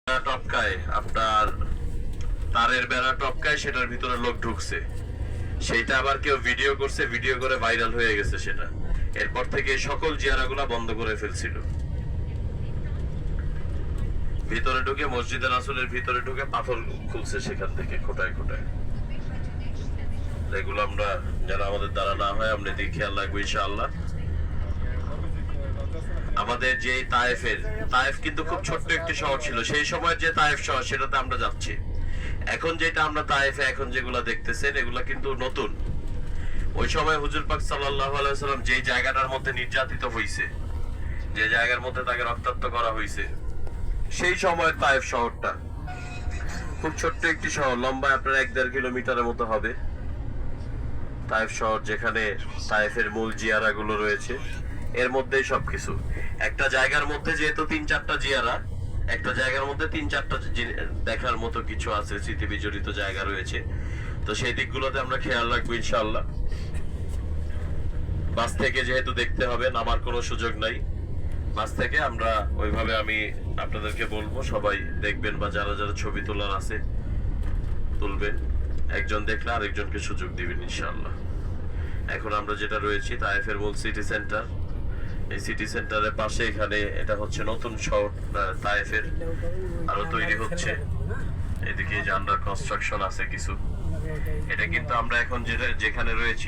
টপকায় আপনার তারের বেড়া টপকায়, সেটার ভিতরে লোক ঢুকছে, সেটা আবার কেউ ভিডিও করছে, ভিডিও করে ভাইরাল হয়ে গেছে সেটা। এরপর থেকে সকল জিয়ারাগুলা বন্ধ করে ফেলছিল। ভিতরে ঢুকে মসজিদে রাসূলের ভিতরে ঢুকে পাথর খুলছে সেখান থেকে খোটায় খোটায়। এগুলো আমরা যেন আমাদের দ্বারা না হয়, আমরা দিকে খেয়াল রাখবো ইনশাআল্লাহ। আমাদের যে তায়েফ কিন্তু খুব ছোট্ট একটি শহর ছিল, সেই সময়ের যে তায়েফ শহর সেটাতে আমরা যাচ্ছি। এখন যেটা আমরা তায়েফে এখন যেগুলা দেখতেছেন এগুলা কিন্তু নতুন। ওই সময় হুজুর পাক সাল্লাল্লাহু আলাইহি ওয়াসাল্লাম যে জায়গাটার মধ্যে নির্যাতিত হইছে, যে জায়গার মধ্যে তাকে রক্তাক্ত করা হইছে, সেই সময়ের তায়েফ শহরটা খুব ছোট্ট একটি শহর, লম্বা আপনার 1-1.5 কিলোমিটারের মতো হবে তায়েফ শহর, যেখানে তায়েফের মূল জিয়ারা গুলো রয়েছে। এর মধ্যেই সবকিছু, একটা জায়গার মধ্যে যেহেতু 3-4টা জিয়ারা, একটা জায়গার মধ্যে 3-4টা দেখার মতো কিছু আছে, স্মৃতি বিজড়িত জায়গা রয়েছে। তো সেই দিকগুলোতে আমরা খেয়াল রাখবো ইনশাআল্লাহ। বাস থেকে যেহেতু দেখতে হবে, নামার কোনো সুযোগ নাই। বাস থেকে আমরা ওইভাবে আমি আপনাদেরকে বলবো, সবাই দেখবেন বা যারা যারা ছবি তোলার আছে তুলবেন। একজন দেখলে আরেকজনকে সুযোগ দিবেন ইনশাআল্লাহ। এখন আমরা যেটা রয়েছি তায়েফের মূল সিটি সেন্টার, এই সিটি সেন্টারের পাশে এখানে এটা হচ্ছে নতুন শহর তায়েফের, আরো তৈরি হচ্ছে। এদিকে যে আন্ডার কনস্ট্রাকশন আছে কিছু। এটা কিন্তু আমরা এখন যেখানে রয়েছি